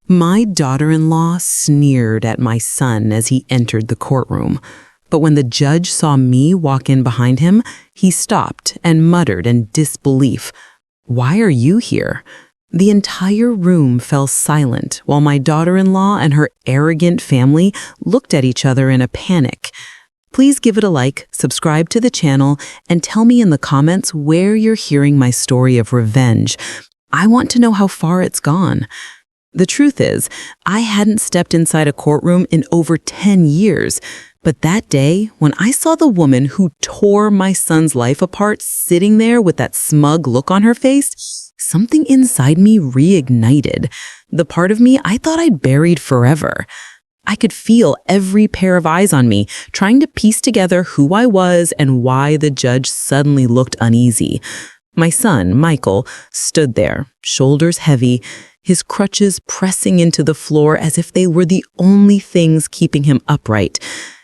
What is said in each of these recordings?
My daughter-in-law sneered at my son as he entered the courtroom. But when the judge saw me walk in behind him, he stopped and muttered in disbelief, "Why are you here?" The entire room fell silent while my daughter-in-law and her arrogant family looked at each other in a panic. Please give it a like, subscribe to the channel, and tell me in the comments where you're hearing my story of revenge. I want to know how far it's gone. The truth is, I hadn't stepped inside a courtroom in over 10 years. But that day, when I saw the woman who tore my son's life apart sitting there with that smug look on her face, something inside me reignited. The part of me I thought I'd buried forever. I could feel every pair of eyes on me, trying to piece together who I was and why the judge suddenly looked uneasy. My son, Michael, stood there, shoulders heavy, his crutches pressing into the floor as if they were the only things keeping him upright.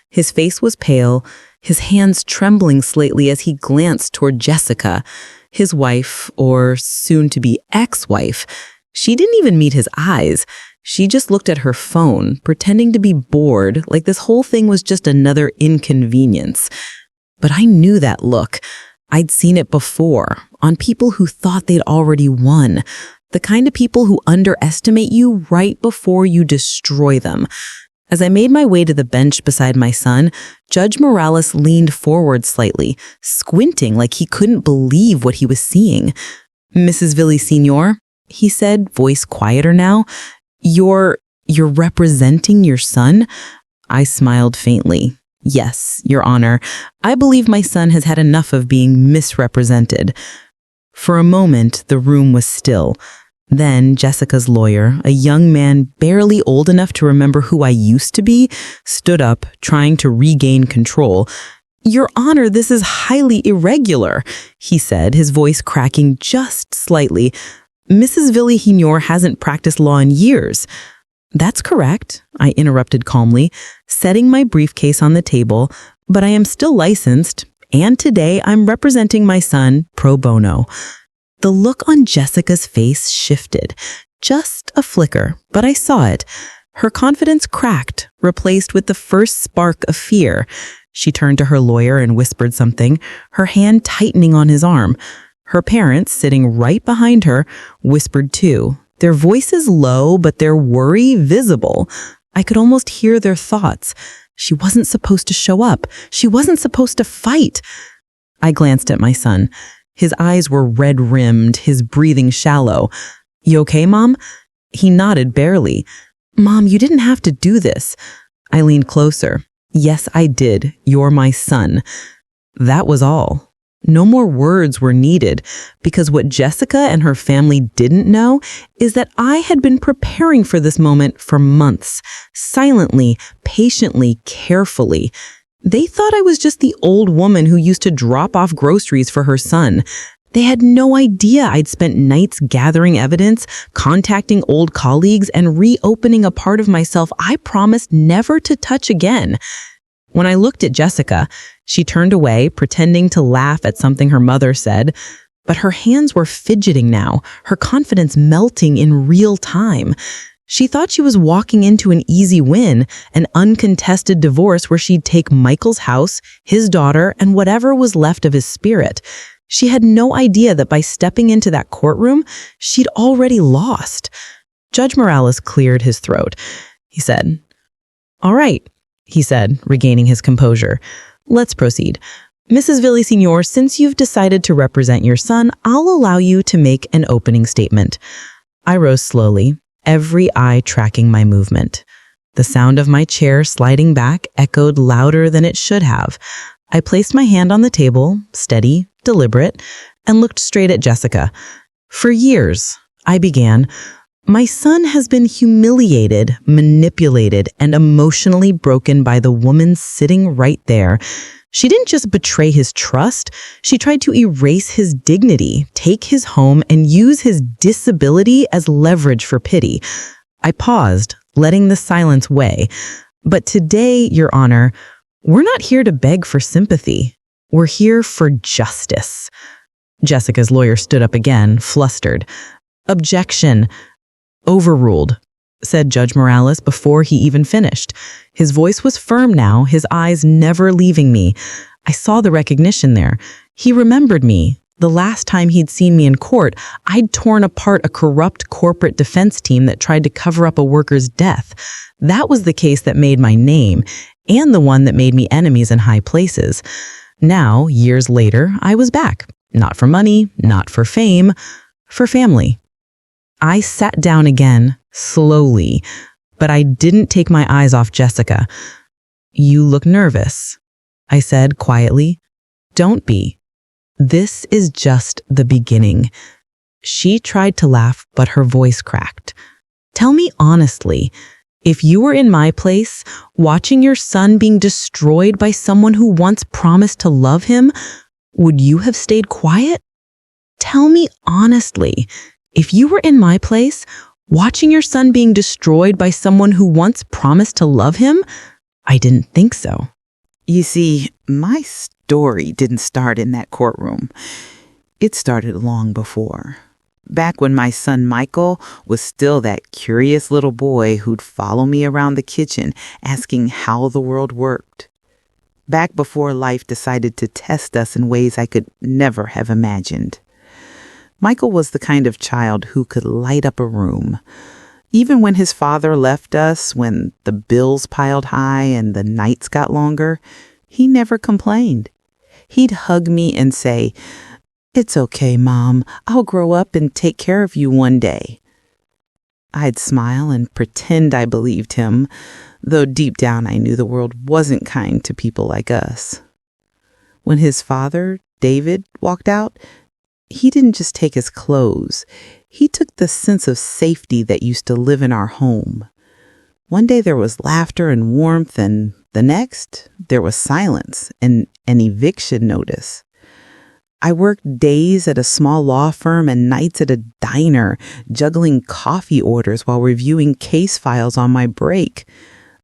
His face was pale, his hands trembling slightly as he glanced toward Jessica, his wife, or soon-to-be ex-wife. She didn't even meet his eyes. She just looked at her phone, pretending to be bored, like this whole thing was just another inconvenience. But I knew that look. I'd seen it before, on people who thought they'd already won. The kind of people who underestimate you right before you destroy them. As I made my way to the bench beside my son, Judge Morales leaned forward slightly, squinting like he couldn't believe what he was seeing. "Mrs. Villaseñor," he said, voice quieter now, You're representing your son?" I smiled faintly. "Yes, Your Honor. I believe my son has had enough of being misrepresented." For a moment, the room was still. Then Jessica's lawyer, a young man barely old enough to remember who I used to be, stood up, trying to regain control. "Your Honor, this is highly irregular," he said, his voice cracking just slightly. "Mrs. Villaseñor hasn't practiced law in years." "That's correct," I interrupted calmly, setting my briefcase on the table, "but I am still licensed, and today I'm representing my son pro bono." The look on Jessica's face shifted, just a flicker, but I saw it. Her confidence cracked, replaced with the first spark of fear. She turned to her lawyer and whispered something, her hand tightening on his arm. Her parents, sitting right behind her, whispered too, their voices low but their worry visible. I could almost hear their thoughts. She wasn't supposed to show up. She wasn't supposed to fight. I glanced at my son. His eyes were red-rimmed, his breathing shallow. "You okay, Mom?" He nodded barely. "Mom, you didn't have to do this." I leaned closer. "Yes, I did. You're my son." That was all. No more words were needed, because what Jessica and her family didn't know is that I had been preparing for this moment for months, silently, patiently, carefully. They thought I was just the old woman who used to drop off groceries for her son. They had no idea I'd spent nights gathering evidence, contacting old colleagues, and reopening a part of myself I promised never to touch again. When I looked at Jessica, she turned away, pretending to laugh at something her mother said, but her hands were fidgeting now, her confidence melting in real time. She thought she was walking into an easy win, an uncontested divorce where she'd take Michael's house, his daughter, and whatever was left of his spirit. She had no idea that by stepping into that courtroom, she'd already lost. Judge Morales cleared his throat. He said, "All right," he said, regaining his composure. "Let's proceed. Mrs. Villaseñor, since you've decided to represent your son, I'll allow you to make an opening statement." I rose slowly, every eye tracking my movement. The sound of my chair sliding back echoed louder than it should have. I placed my hand on the table, steady, deliberate, and looked straight at Jessica. "For years," I began, "my son has been humiliated, manipulated, and emotionally broken by the woman sitting right there. She didn't just betray his trust, she tried to erase his dignity, take his home, and use his disability as leverage for pity." I paused, letting the silence weigh. "But today, Your Honor, we're not here to beg for sympathy. We're here for justice." Jessica's lawyer stood up again, flustered. "Objection. Overruled." said Judge Morales before he even finished. His voice was firm now, his eyes never leaving me. I saw the recognition there. He remembered me. The last time he'd seen me in court, I'd torn apart a corrupt corporate defense team that tried to cover up a worker's death. That was the case that made my name, and the one that made me enemies in high places. Now, years later, I was back. Not for money, not for fame, for family. I sat down again, slowly, but I didn't take my eyes off Jessica. "You look nervous," I said quietly. "Don't be. This is just the beginning." She tried to laugh, but her voice cracked. "Tell me honestly, if you were in my place, watching your son being destroyed by someone who once promised to love him, would you have stayed quiet? Tell me honestly, if you were in my place, watching your son being destroyed by someone who once promised to love him, I didn't think so." You see, my story didn't start in that courtroom. It started long before. Back when my son Michael was still that curious little boy who'd follow me around the kitchen asking how the world worked. Back before life decided to test us in ways I could never have imagined. Michael was the kind of child who could light up a room. Even when his father left us, when the bills piled high and the nights got longer, he never complained. He'd hug me and say, "It's okay, Mom. I'll grow up and take care of you one day." I'd smile and pretend I believed him, though deep down I knew the world wasn't kind to people like us. When his father, David, walked out, he didn't just take his clothes. He took the sense of safety that used to live in our home. One day there was laughter and warmth, and the next there was silence and an eviction notice. I worked days at a small law firm and nights at a diner, juggling coffee orders while reviewing case files on my break.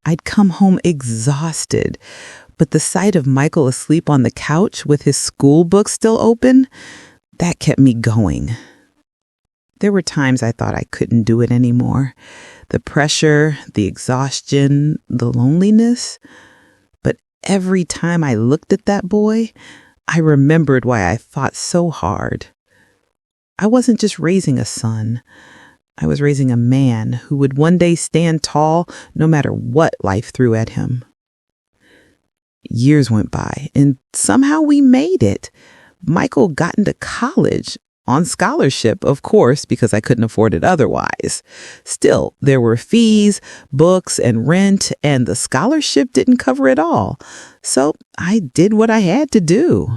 I'd come home exhausted, but the sight of Michael asleep on the couch with his school book still open, that kept me going. There were times I thought I couldn't do it anymore. The pressure, the exhaustion, the loneliness. But every time I looked at that boy, I remembered why I fought so hard. I wasn't just raising a son. I was raising a man who would one day stand tall no matter what life threw at him. Years went by, and somehow we made it. Michael got into college, on scholarship, of course, because I couldn't afford it otherwise. Still, there were fees, books, and rent, and the scholarship didn't cover it all. So I did what I had to do.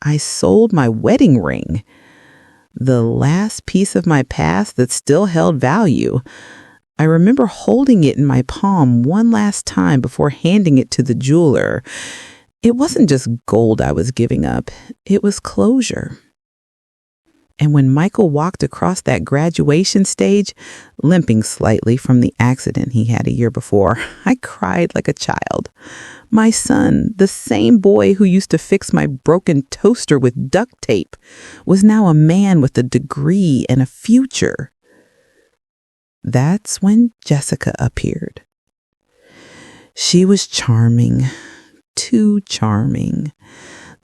I sold my wedding ring, the last piece of my past that still held value. I remember holding it in my palm one last time before handing it to the jeweler. It wasn't just gold I was giving up. It was closure. And when Michael walked across that graduation stage, limping slightly from the accident he had a year before, I cried like a child. My son, the same boy who used to fix my broken toaster with duct tape, was now a man with a degree and a future. That's when Jessica appeared. She was charming, too charming.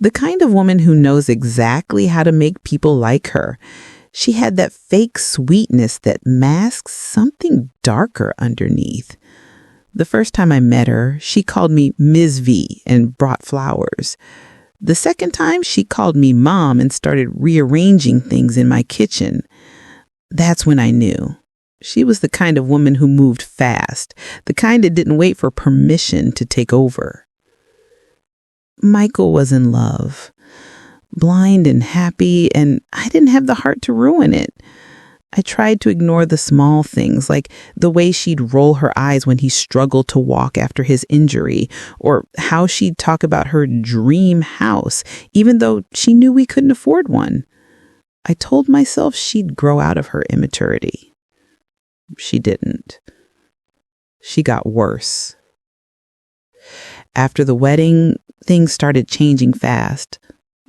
The kind of woman who knows exactly how to make people like her. She had that fake sweetness that masks something darker underneath. The first time I met her, she called me Ms. V and brought flowers. The second time, she called me Mom and started rearranging things in my kitchen. That's when I knew. She was the kind of woman who moved fast, the kind that didn't wait for permission to take over. Michael was in love, blind and happy, and I didn't have the heart to ruin it. I tried to ignore the small things, like the way she'd roll her eyes when he struggled to walk after his injury, or how she'd talk about her dream house, even though she knew we couldn't afford one. I told myself she'd grow out of her immaturity. She didn't. She got worse. After the wedding, things started changing fast.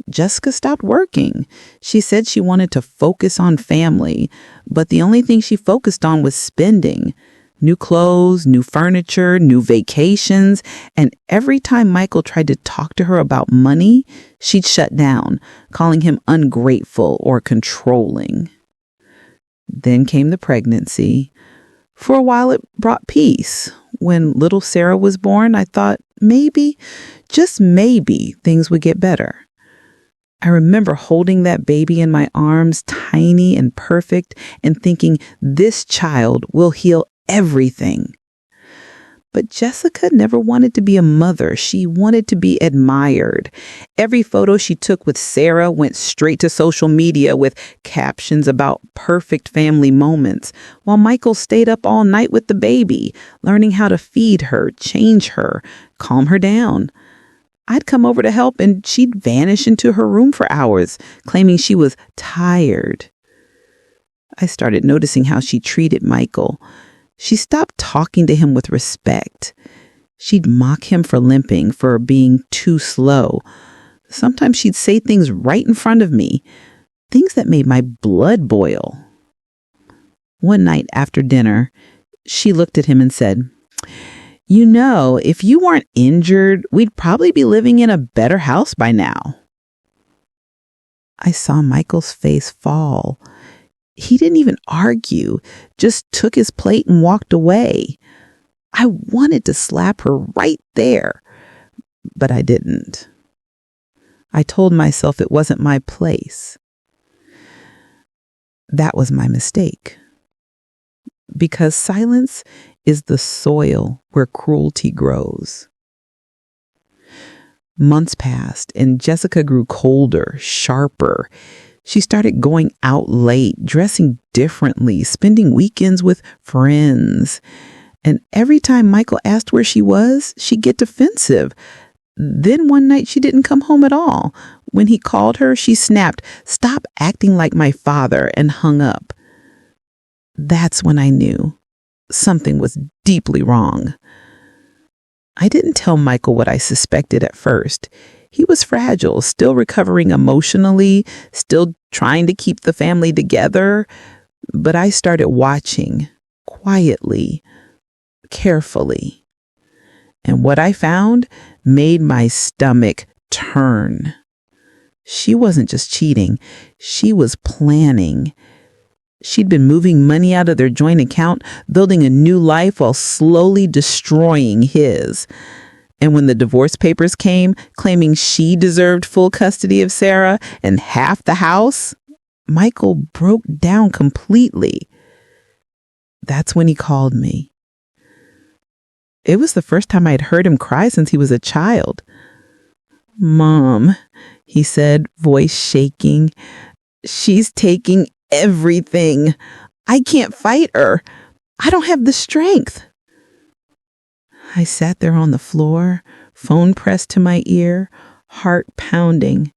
Jessica stopped working. She said she wanted to focus on family, but the only thing she focused on was spending. New clothes, new furniture, new vacations, and every time Michael tried to talk to her about money, she'd shut down, calling him ungrateful or controlling. Then came the pregnancy. For a while, it brought peace. When little Sarah was born, I thought maybe, just maybe, things would get better. I remember holding that baby in my arms, tiny and perfect, and thinking, this child will heal everything. But Jessica never wanted to be a mother. She wanted to be admired. Every photo she took with Sarah went straight to social media with captions about perfect family moments, while Michael stayed up all night with the baby, learning how to feed her, change her, calm her down. I'd come over to help and she'd vanish into her room for hours, claiming she was tired. I started noticing how she treated Michael. She stopped talking to him with respect. She'd mock him for limping, for being too slow. Sometimes she'd say things right in front of me, things that made my blood boil. One night after dinner, she looked at him and said, "You know, if you weren't injured, we'd probably be living in a better house by now." I saw Michael's face fall. He didn't even argue, just took his plate and walked away. I wanted to slap her right there, but I didn't. I told myself it wasn't my place. That was my mistake. Because silence is the soil where cruelty grows. Months passed and Jessica grew colder, sharper. She started going out late, dressing differently, spending weekends with friends. And every time Michael asked where she was, she'd get defensive. Then one night she didn't come home at all. When he called her, she snapped, "Stop acting like my father," and hung up. That's when I knew something was deeply wrong. I didn't tell Michael what I suspected at first. He was fragile, still recovering emotionally, still trying to keep the family together. But I started watching, quietly, carefully. And what I found made my stomach turn. She wasn't just cheating, she was planning. She'd been moving money out of their joint account, building a new life while slowly destroying his. And when the divorce papers came, claiming she deserved full custody of Sarah and half the house, Michael broke down completely. That's when he called me. It was the first time I'd heard him cry since he was a child. "Mom," he said, voice shaking, "she's taking everything. I can't fight her. I don't have the strength." I sat there on the floor, phone pressed to my ear, heart pounding.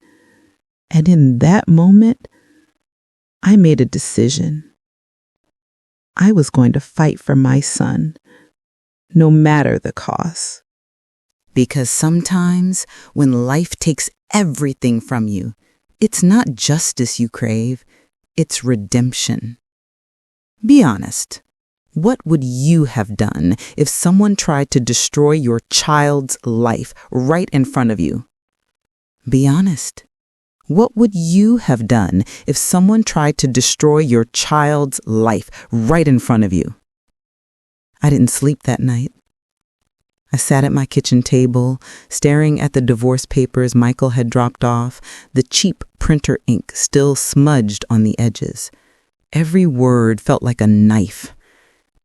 And in that moment, I made a decision. I was going to fight for my son, no matter the cost. Because sometimes when life takes everything from you, it's not justice you crave, it's redemption. Be honest. What would you have done if someone tried to destroy your child's life right in front of you? Be honest. What would you have done if someone tried to destroy your child's life right in front of you? I didn't sleep that night. I sat at my kitchen table, staring at the divorce papers Michael had dropped off, the cheap printer ink still smudged on the edges. Every word felt like a knife.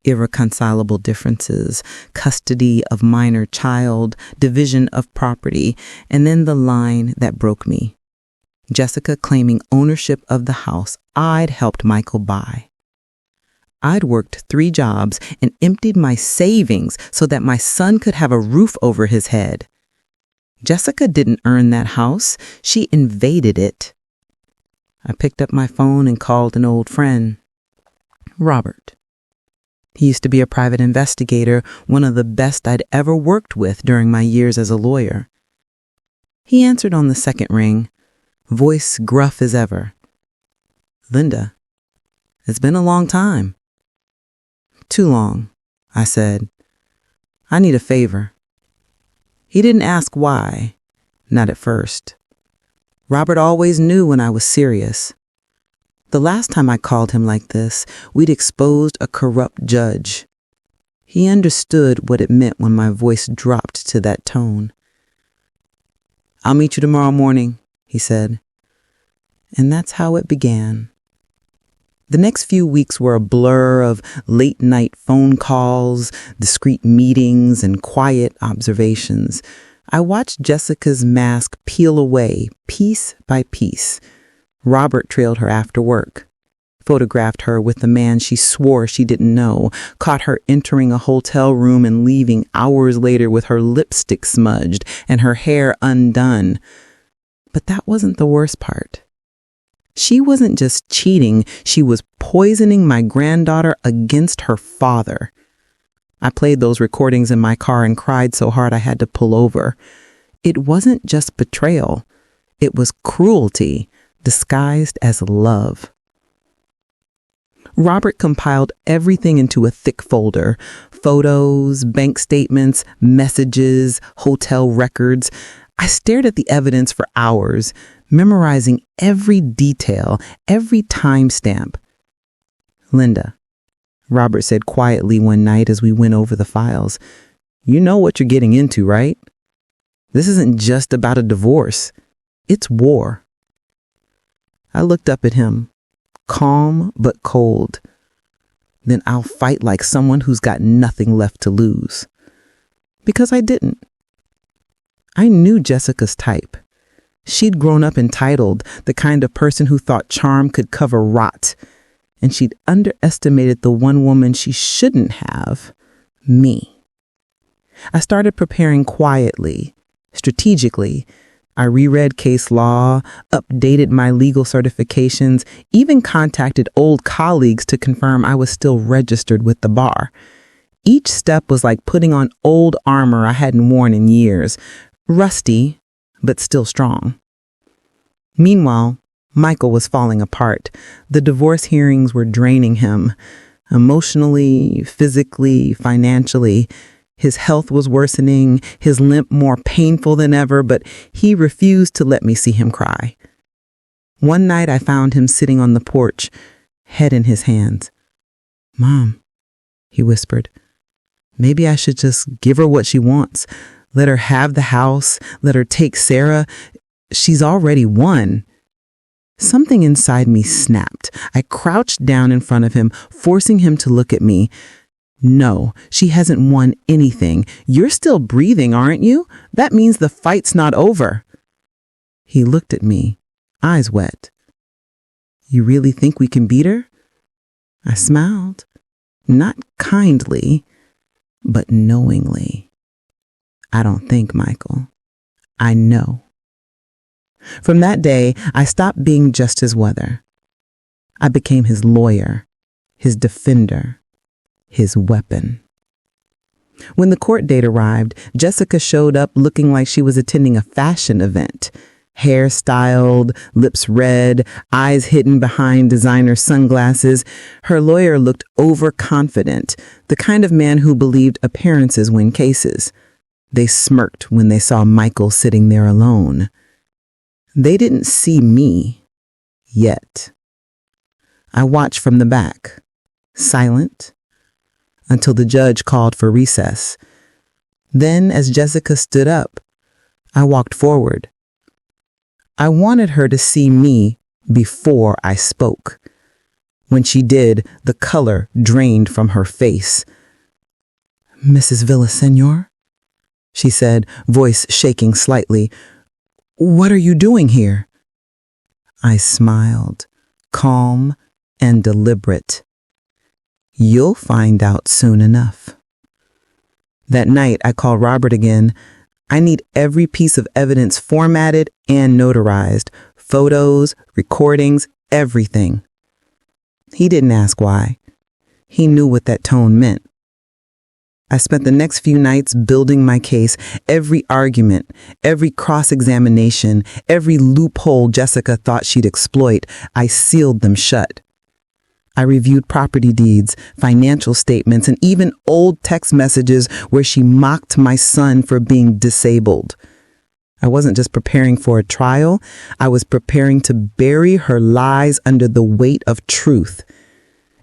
Irreconcilable differences, custody of minor child, division of property, and then the line that broke me. Jessica claiming ownership of the house I'd helped Michael buy. I'd worked 3 jobs and emptied my savings so that my son could have a roof over his head. Jessica didn't earn that house. She invaded it. I picked up my phone and called an old friend, Robert. He used to be a private investigator, one of the best I'd ever worked with during my years as a lawyer. He answered on the second ring, voice gruff as ever. "Linda, it's been a long time." "Too long," I said. "I need a favor." He didn't ask why, not at first. Robert always knew when I was serious. The last time I called him like this, we'd exposed a corrupt judge. He understood what it meant when my voice dropped to that tone. "I'll meet you tomorrow morning," he said. And that's how it began. The next few weeks were a blur of late-night phone calls, discreet meetings, and quiet observations. I watched Jessica's mask peel away, piece by piece. Robert trailed her after work, photographed her with the man she swore she didn't know, caught her entering a hotel room and leaving hours later with her lipstick smudged and her hair undone. But that wasn't the worst part. She wasn't just cheating, she was poisoning my granddaughter against her father. I played those recordings in my car and cried so hard I had to pull over. It wasn't just betrayal. It was cruelty disguised as love. Robert compiled everything into a thick folder: photos, bank statements, messages, hotel records. I stared at the evidence for hours, memorizing every detail, every timestamp. "Linda," Robert said quietly one night as we went over the files, "you know what you're getting into, right? This isn't just about a divorce. It's war." I looked up at him, calm but cold. "Then I'll fight like someone who's got nothing left to lose." Because I didn't. I knew Jessica's type. She'd grown up entitled, the kind of person who thought charm could cover rot. And she'd underestimated the one woman she shouldn't have, me. I started preparing quietly, strategically. I reread case law, updated my legal certifications, even contacted old colleagues to confirm I was still registered with the bar. Each step was like putting on old armor I hadn't worn in years, rusty, but still strong. Meanwhile, Michael was falling apart. The divorce hearings were draining him, emotionally, physically, financially. His health was worsening, his limp more painful than ever, but he refused to let me see him cry. One night I found him sitting on the porch, head in his hands. "Mom," he whispered, "maybe I should just give her what she wants. Let her have the house, let her take Sarah. She's already won." Something inside me snapped. I crouched down in front of him, forcing him to look at me. "No, she hasn't won anything. You're still breathing, aren't you? That means the fight's not over." He looked at me, eyes wet. "You really think we can beat her?" I smiled, not kindly, but knowingly. "I don't think, Michael. I know." From that day, I stopped being just his weather. I became his lawyer, his defender, his weapon. When the court date arrived, Jessica showed up looking like she was attending a fashion event. Hair styled, lips red, eyes hidden behind designer sunglasses. Her lawyer looked overconfident, the kind of man who believed appearances win cases. They smirked when they saw Michael sitting there alone. They didn't see me yet. I watched from the back, silent, until the judge called for recess. Then, as Jessica stood up, I walked forward. I wanted her to see me before I spoke. When she did, the color drained from her face. "Mrs. Villaseñor," she said, voice shaking slightly, "what are you doing here?" I smiled, calm and deliberate. "You'll find out soon enough." That night, I called Robert again. "I need every piece of evidence formatted and notarized. Photos, recordings, everything." He didn't ask why. He knew what that tone meant. I spent the next few nights building my case, every argument, every cross-examination, every loophole Jessica thought she'd exploit. I sealed them shut. I reviewed property deeds, financial statements, and even old text messages where she mocked my son for being disabled. I wasn't just preparing for a trial, I was preparing to bury her lies under the weight of truth.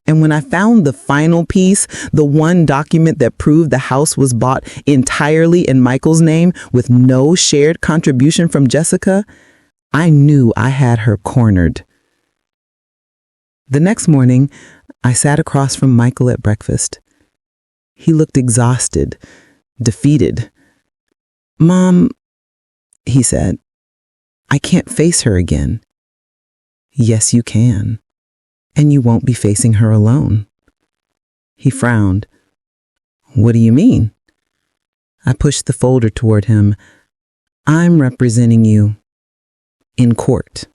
And when I found the final piece, the one document that proved the house was bought entirely in Michael's name with no shared contribution from Jessica, I knew I had her cornered. The next morning, I sat across from Michael at breakfast. He looked exhausted, defeated. "Mom," he said, "I can't face her again." "Yes, you can. And you won't be facing her alone." He frowned. "What do you mean?" I pushed the folder toward him. "I'm representing you in court."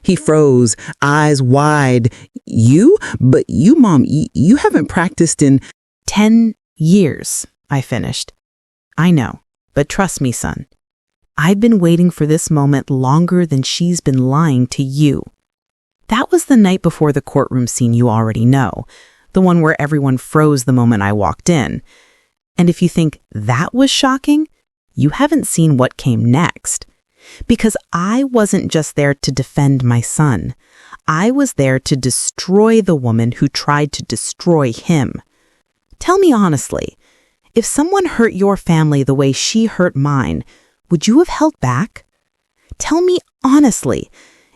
He froze, eyes wide. "You? But you, Mom, you haven't practiced in 10 years, I finished. "I know, but trust me, son. I've been waiting for this moment longer than she's been lying to you." That was the night before the courtroom scene you already know, the one where everyone froze the moment I walked in. And if you think that was shocking, you haven't seen what came next. Because I wasn't just there to defend my son. I was there to destroy the woman who tried to destroy him. Tell me honestly, if someone hurt your family the way she hurt mine, would you have held back? Tell me honestly,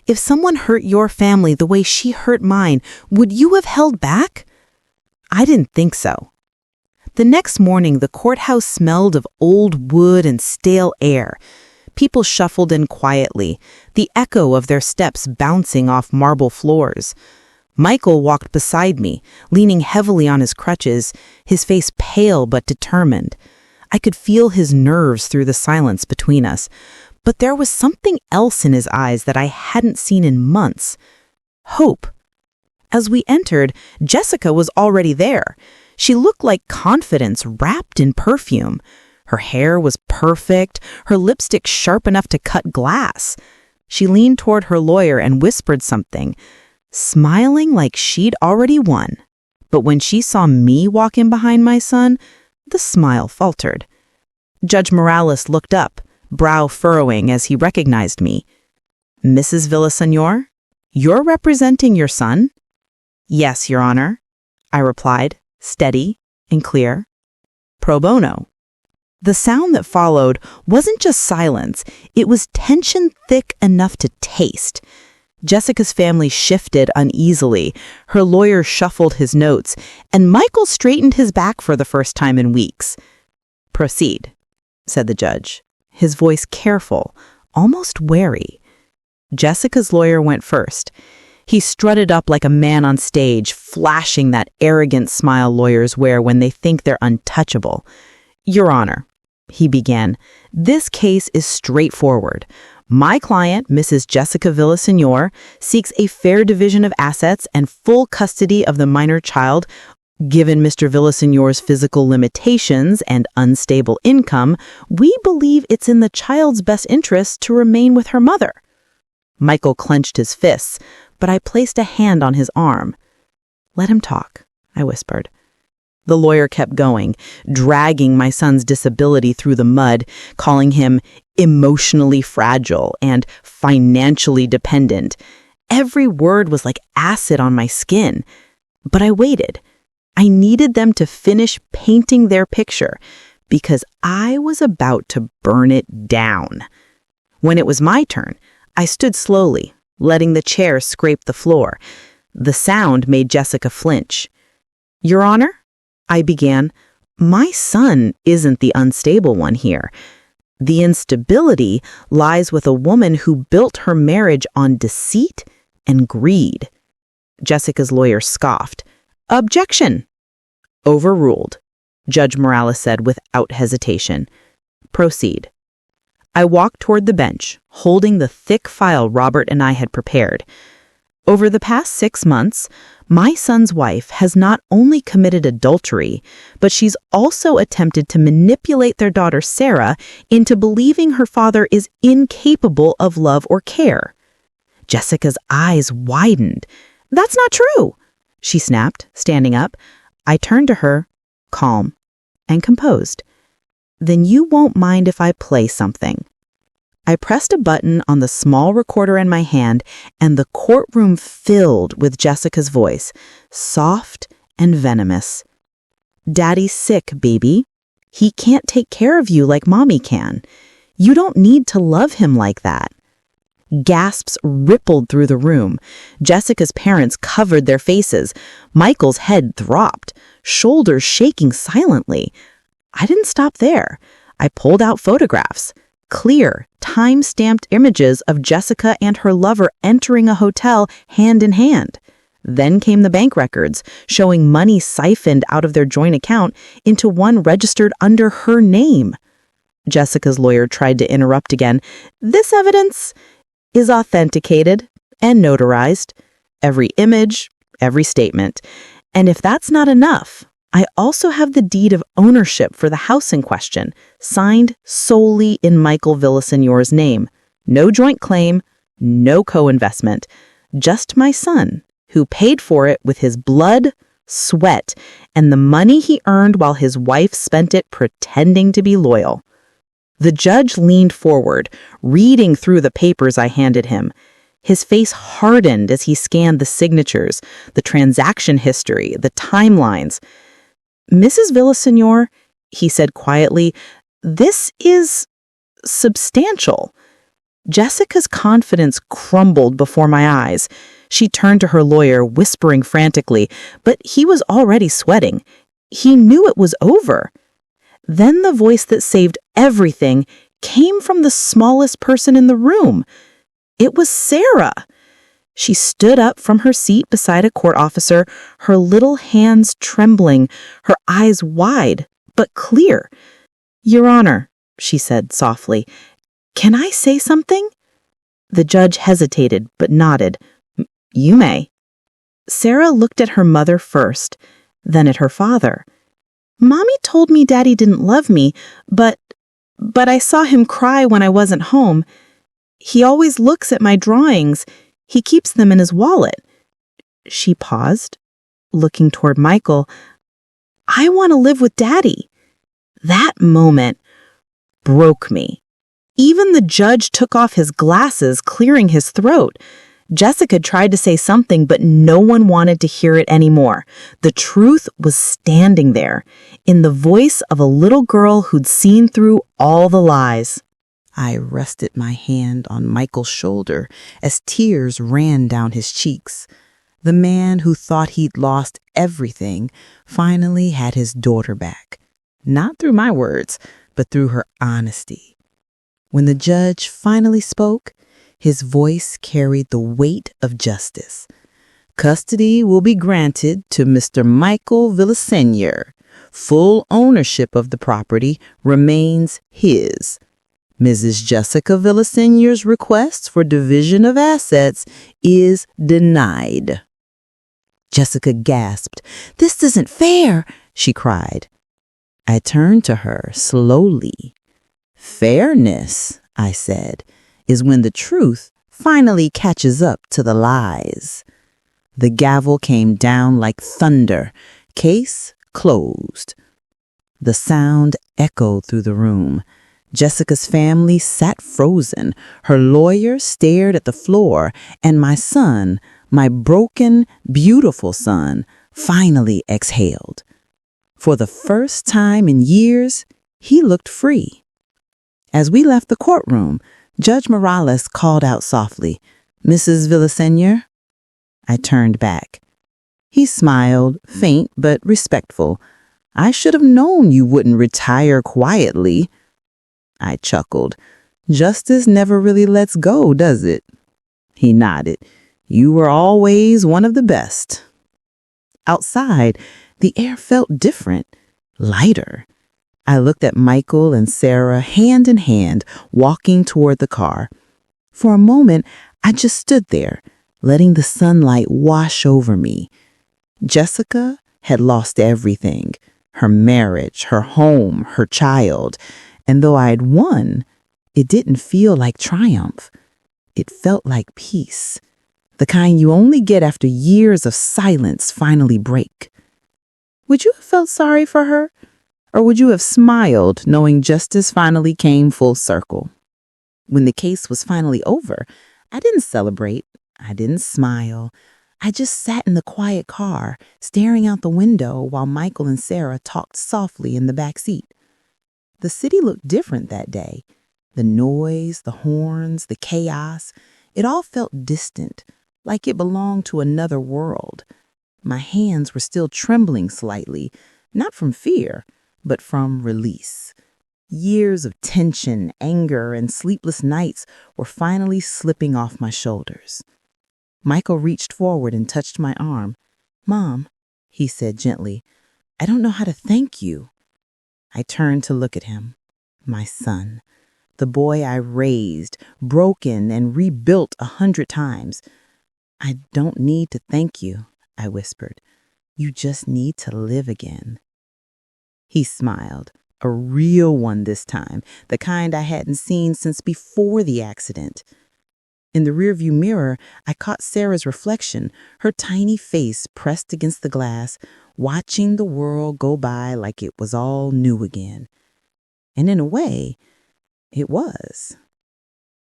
if someone hurt your family the way she hurt mine, would you have held back? I didn't think so. The next morning, the courthouse smelled of old wood and stale air. People shuffled in quietly, the echo of their steps bouncing off marble floors. Michael walked beside me, leaning heavily on his crutches, his face pale but determined. I could feel his nerves through the silence between us, but there was something else in his eyes that I hadn't seen in months. Hope. As we entered, Jessica was already there. She looked like confidence wrapped in perfume. Her hair was perfect, her lipstick sharp enough to cut glass. She leaned toward her lawyer and whispered something, smiling like she'd already won. But when she saw me walk in behind my son, the smile faltered. Judge Morales looked up, brow furrowing as he recognized me. "Mrs. Villaseñor, you're representing your son?" "Yes, Your Honor," I replied, steady and clear. "Pro bono." The sound that followed wasn't just silence, it was tension thick enough to taste. Jessica's family shifted uneasily, her lawyer shuffled his notes, and Michael straightened his back for the first time in weeks. "Proceed," said the judge, his voice careful, almost wary. Jessica's lawyer went first. He strutted up like a man on stage, flashing that arrogant smile lawyers wear when they think they're untouchable. "Your Honor," he began, "this case is straightforward. My client, Mrs. Jessica Villaseñor, seeks a fair division of assets and full custody of the minor child. Given Mr. Villaseñor's physical limitations and unstable income, we believe it's in the child's best interest to remain with her mother." Michael clenched his fists, but I placed a hand on his arm. "Let him talk," I whispered. The lawyer kept going, dragging my son's disability through the mud, calling him emotionally fragile and financially dependent. Every word was like acid on my skin. But I waited. I needed them to finish painting their picture because I was about to burn it down. When it was my turn, I stood slowly, letting the chair scrape the floor. The sound made Jessica flinch. "Your Honor," I began, "my son isn't the unstable one here. The instability lies with a woman who built her marriage on deceit and greed." Jessica's lawyer scoffed. "Objection!" "Overruled," Judge Morales said without hesitation. "Proceed." I walked toward the bench, holding the thick file Robert and I had prepared. Over the past 6 months, my son's wife has not only committed adultery, but she's also attempted to manipulate their daughter Sarah into believing her father is incapable of love or care. Jessica's eyes widened. "That's not true," she snapped, standing up. I turned to her, calm and composed. Then you won't mind if I play something. I pressed a button on the small recorder in my hand, and the courtroom filled with Jessica's voice, soft and venomous. Daddy's sick, baby. He can't take care of you like Mommy can. You don't need to love him like that. Gasps rippled through the room. Jessica's parents covered their faces. Michael's head dropped, shoulders shaking silently. I didn't stop there. I pulled out photographs. Clear, time-stamped images of Jessica and her lover entering a hotel hand in hand. Then came the bank records, showing money siphoned out of their joint account into one registered under her name. Jessica's lawyer tried to interrupt again. This evidence is authenticated and notarized. Every image, every statement. And if that's not enough, I also have the deed of ownership for the house in question, signed solely in Michael Villaseñor's name. No joint claim, no co-investment. Just my son, who paid for it with his blood, sweat, and the money he earned while his wife spent it pretending to be loyal. The judge leaned forward, reading through the papers I handed him. His face hardened as he scanned the signatures, the transaction history, the timelines. Mrs. Villaseñor, he said quietly, this is substantial. Jessica's confidence crumbled before my eyes. She turned to her lawyer, whispering frantically, but he was already sweating. He knew it was over. Then the voice that saved everything came from the smallest person in the room. It was Sarah. She stood up from her seat beside a court officer, her little hands trembling, her eyes wide but clear. Your Honor, she said softly, can I say something? The judge hesitated but nodded. You may. Sarah looked at her mother first, then at her father. Mommy told me Daddy didn't love me, but I saw him cry when I wasn't home. He always looks at my drawings. He keeps them in his wallet. She paused, looking toward Michael. I want to live with Daddy. That moment broke me. Even the judge took off his glasses, clearing his throat. Jessica tried to say something, but no one wanted to hear it anymore. The truth was standing there, in the voice of a little girl who'd seen through all the lies. I rested my hand on Michael's shoulder as tears ran down his cheeks. The man who thought he'd lost everything finally had his daughter back. Not through my words, but through her honesty. When the judge finally spoke, his voice carried the weight of justice. Custody will be granted to Mr. Michael Villaseñor. Full ownership of the property remains his. Mrs. Jessica Villaseñor's request for division of assets is denied. Jessica gasped. This isn't fair, she cried. I turned to her slowly. Fairness, I said, is when the truth finally catches up to the lies. The gavel came down like thunder. Case closed. The sound echoed through the room. Jessica's family sat frozen. Her lawyer stared at the floor, and my son, my broken, beautiful son, finally exhaled. For the first time in years, he looked free. As we left the courtroom, Judge Morales called out softly, Mrs. Villaseñor? I turned back. He smiled, faint but respectful. I should have known you wouldn't retire quietly. I chuckled. Justice never really lets go, does it? He nodded. You were always one of the best. Outside, the air felt different, lighter. I looked at Michael and Sarah hand in hand, walking toward the car. For a moment, I just stood there, letting the sunlight wash over me. Jessica had lost everything, her marriage, her home, her child. And though I had won, it didn't feel like triumph. It felt like peace. the kind you only get after years of silence finally break. Would you have felt sorry for her? Or would you have smiled knowing justice finally came full circle? When the case was finally over, I didn't celebrate. I didn't smile. I just sat in the quiet car, staring out the window while Michael and Sarah talked softly in the back seat. The city looked different that day. The noise, the horns, the chaos, it all felt distant, like it belonged to another world. My hands were still trembling slightly, not from fear, but from release. Years of tension, anger, and sleepless nights were finally slipping off my shoulders. Michael reached forward and touched my arm. "Mom," he said gently, "I don't know how to thank you." I turned to look at him. My son. The boy I raised, broken and rebuilt 100 times. "I don't need to thank you," I whispered. "You just need to live again." He smiled, a real one this time, the kind I hadn't seen since before the accident. In the rearview mirror, I caught Sarah's reflection, her tiny face pressed against the glass, watching the world go by like it was all new again. And in a way, it was.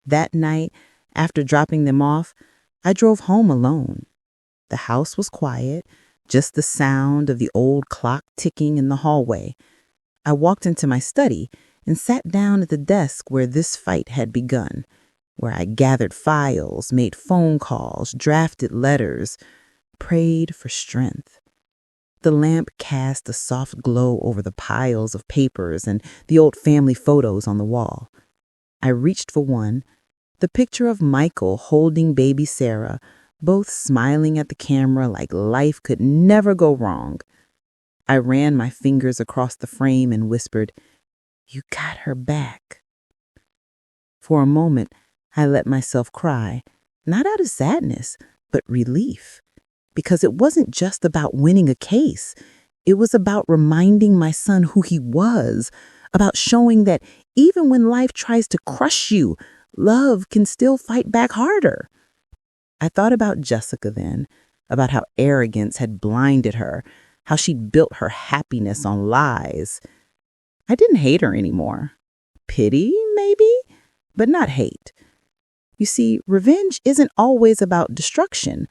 That night, after dropping them off, I drove home alone. The house was quiet, just the sound of the old clock ticking in the hallway. I walked into my study and sat down at the desk where this fight had begun, where I gathered files, made phone calls, drafted letters, prayed for strength. The lamp cast a soft glow over the piles of papers and the old family photos on the wall. I reached for one, the picture of Michael holding baby Sarah, both smiling at the camera like life could never go wrong. I ran my fingers across the frame and whispered, "You got her back." For a moment, I let myself cry, not out of sadness, but relief, because it wasn't just about winning a case. It was about reminding my son who he was, about showing that even when life tries to crush you, love can still fight back harder. I thought about Jessica then, about how arrogance had blinded her, how she'd built her happiness on lies. I didn't hate her anymore. Pity, maybe, but not hate. You see, revenge isn't always about destruction.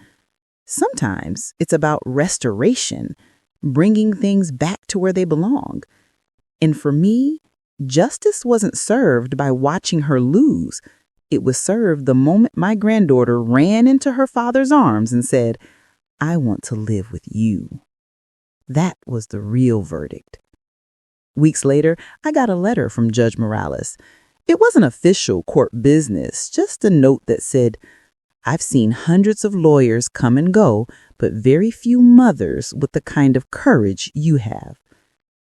Sometimes it's about restoration, bringing things back to where they belong. And for me, justice wasn't served by watching her lose. It was served the moment my granddaughter ran into her father's arms and said, "I want to live with you." That was the real verdict. Weeks later, I got a letter from Judge Morales. It wasn't official court business, just a note that said, "I've seen hundreds of lawyers come and go, but very few mothers with the kind of courage you have.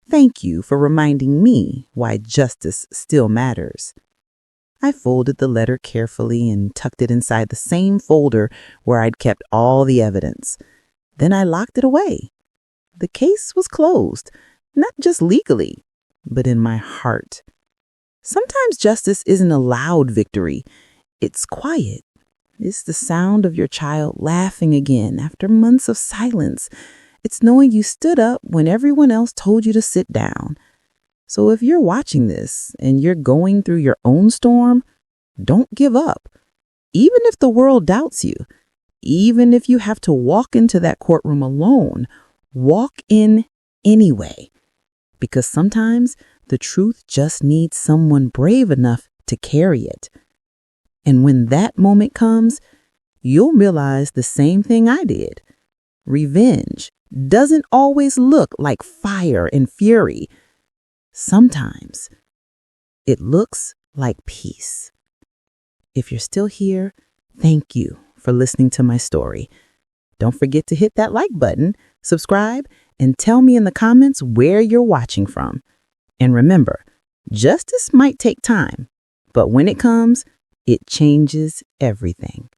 Thank you for reminding me why justice still matters." I folded the letter carefully and tucked it inside the same folder where I'd kept all the evidence. Then I locked it away. The case was closed, not just legally, but in my heart. Sometimes justice isn't a loud victory. It's quiet. It's the sound of your child laughing again after months of silence. It's knowing you stood up when everyone else told you to sit down. So if you're watching this and you're going through your own storm, don't give up. Even if the world doubts you, even if you have to walk into that courtroom alone, walk in anyway. Because sometimes the truth just needs someone brave enough to carry it. And when that moment comes, you'll realize the same thing I did. Revenge doesn't always look like fire and fury. Sometimes it looks like peace. If you're still here, thank you for listening to my story. Don't forget to hit that like button, subscribe, and tell me in the comments where you're watching from. And remember, justice might take time, but when it comes, it changes everything.